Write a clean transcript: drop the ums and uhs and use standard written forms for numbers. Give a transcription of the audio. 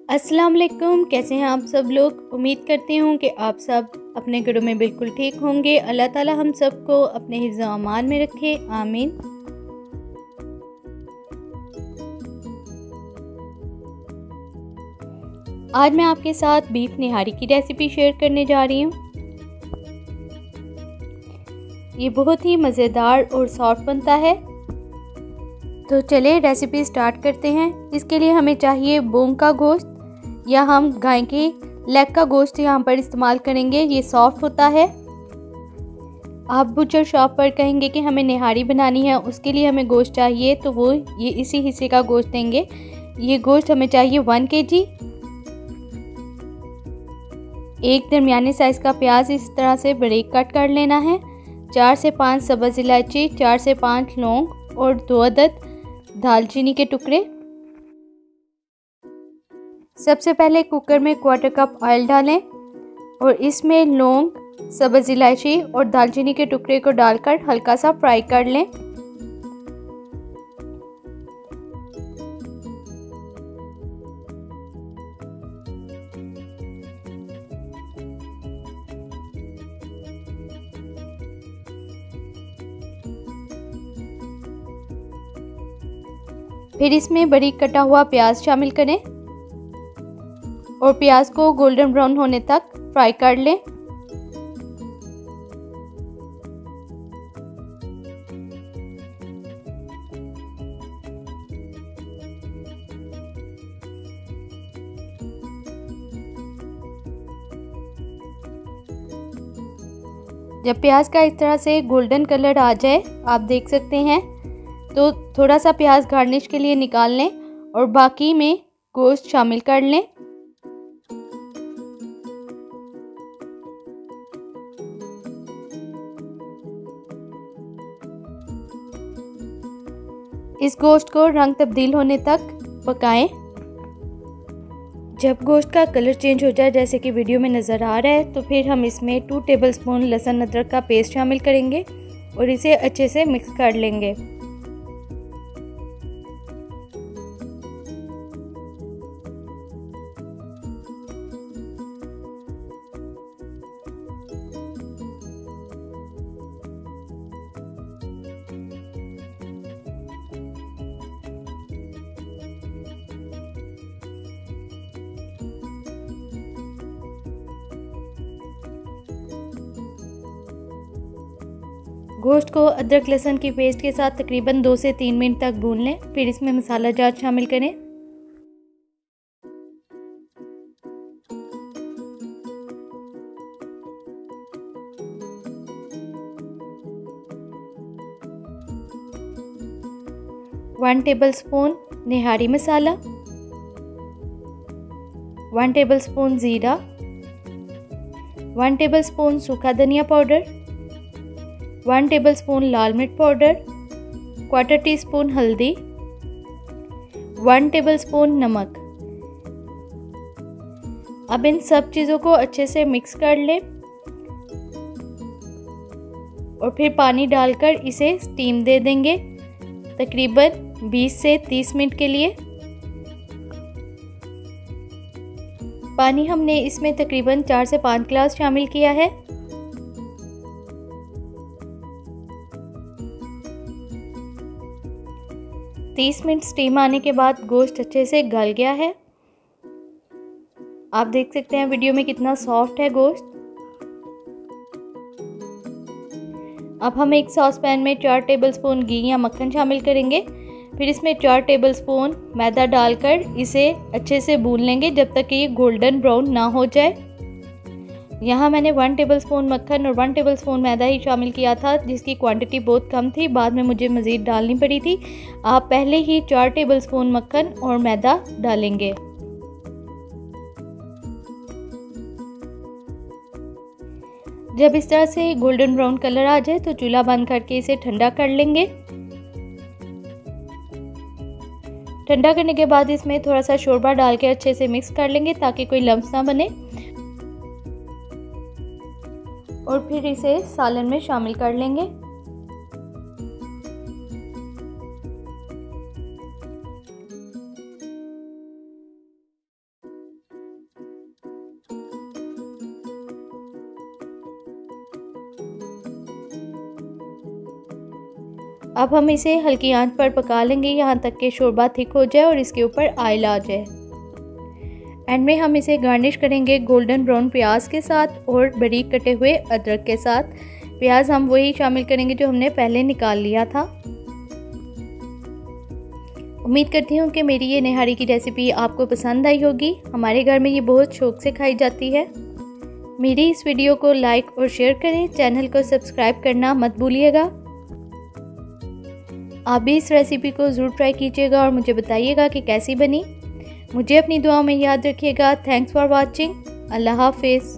अस्सलाम वालेकुम। कैसे हैं आप सब लोग। उम्मीद करती हूँ कि आप सब अपने घरों में बिल्कुल ठीक होंगे। अल्लाह ताला हम सबको अपने हिफ्ज़ व अमान में रखे, आमीन। आज मैं आपके साथ बीफ निहारी की रेसिपी शेयर करने जा रही हूँ। ये बहुत ही मज़ेदार और सॉफ्ट बनता है। तो चलिए रेसिपी स्टार्ट करते हैं। इसके लिए हमें चाहिए बोंग का गोश्त, या हम गाय के लेग का गोश्त यहाँ पर इस्तेमाल करेंगे। ये सॉफ्ट होता है। आप बुचर शॉप पर कहेंगे कि हमें निहारी बनानी है, उसके लिए हमें गोश्त चाहिए, तो वो ये इसी हिस्से का गोश्त देंगे। ये गोश्त हमें चाहिए 1 kg। एक दरमियाने साइज़ का प्याज इस तरह से बारीक कट कर लेना है। 4 से 5 सब्ज़ इलायची, 4 से 5 लौंग और 2 अदद दालचीनी के टुकड़े। सबसे पहले कुकर में 1/4 कप ऑयल डालें और इसमें लौंग, सब्ज़ इलायची और दालचीनी के टुकड़े को डालकर हल्का सा फ्राई कर लें। फिर इसमें बारीक कटा हुआ प्याज शामिल करें और प्याज को गोल्डन ब्राउन होने तक फ्राई कर लें। जब प्याज का इस तरह से गोल्डन कलर आ जाए, आप देख सकते हैं, तो थोड़ा सा प्याज गार्निश के लिए निकाल लें और बाकी में गोश्त शामिल कर लें। इस गोश्त को रंग तब्दील होने तक पकाएं। जब गोश्त का कलर चेंज हो जाए, जैसे कि वीडियो में नज़र आ रहा है, तो फिर हम इसमें 2 टेबलस्पून लहसुन अदरक का पेस्ट शामिल करेंगे और इसे अच्छे से मिक्स कर लेंगे। गोश्त को अदरक लहसुन की पेस्ट के साथ तकरीबन 2 से 3 मिनट तक भून लें। फिर इसमें मसाला जात शामिल करें। वन टेबलस्पून निहारी मसाला, 1 टेबलस्पून ज़ीरा, 1 टेबलस्पून सूखा धनिया पाउडर, 1 टेबलस्पून लाल मिर्च पाउडर, 1/4 टीस्पून हल्दी, 1 टेबलस्पून नमक। अब इन सब चीज़ों को अच्छे से मिक्स कर लें और फिर पानी डालकर इसे स्टीम दे देंगे तकरीबन 20 से 30 मिनट के लिए। पानी हमने इसमें तकरीबन 4 से 5 गिलास शामिल किया है। तीस मिनट स्टीम आने के बाद गोश्त अच्छे से गल गया है। आप देख सकते हैं वीडियो में कितना सॉफ्ट है गोश्त। अब हम एक सॉस पैन में 4 टेबलस्पून घी या मक्खन शामिल करेंगे। फिर इसमें 4 टेबलस्पून मैदा डालकर इसे अच्छे से भून लेंगे जब तक कि ये गोल्डन ब्राउन ना हो जाए। यहाँ मैंने 1 टेबलस्पून मक्खन और 1 टेबलस्पून मैदा ही शामिल किया था, जिसकी क्वांटिटी बहुत कम थी, बाद में मुझे मज़ीद डालनी पड़ी थी। आप पहले ही 4 टेबलस्पून मक्खन और मैदा डालेंगे। जब इस तरह से गोल्डन ब्राउन कलर आ जाए तो चूल्हा बंद करके इसे ठंडा कर लेंगे। ठंडा करने के बाद इसमें थोड़ा सा शोरबा डाल के अच्छे से मिक्स कर लेंगे ताकि कोई लम्स ना बने और फिर इसे सालन में शामिल कर लेंगे। अब हम इसे हल्की आंच पर पका लेंगे यहाँ तक कि शोरबा थिक हो जाए और इसके ऊपर ऑयल आ जाए। एंड में हम इसे गार्निश करेंगे गोल्डन ब्राउन प्याज के साथ और बारीक कटे हुए अदरक के साथ। प्याज हम वही शामिल करेंगे जो हमने पहले निकाल लिया था। उम्मीद करती हूँ कि मेरी ये निहारी की रेसिपी आपको पसंद आई होगी। हमारे घर में ये बहुत शौक से खाई जाती है। मेरी इस वीडियो को लाइक और शेयर करें, चैनल को सब्सक्राइब करना मत भूलिएगा। आप भी इस रेसिपी को ज़रूर ट्राई कीजिएगा और मुझे बताइएगा कि कैसी बनी। मुझे अपनी दुआ में याद रखिएगा। Thanks for watching. अल्लाह हाफिज़।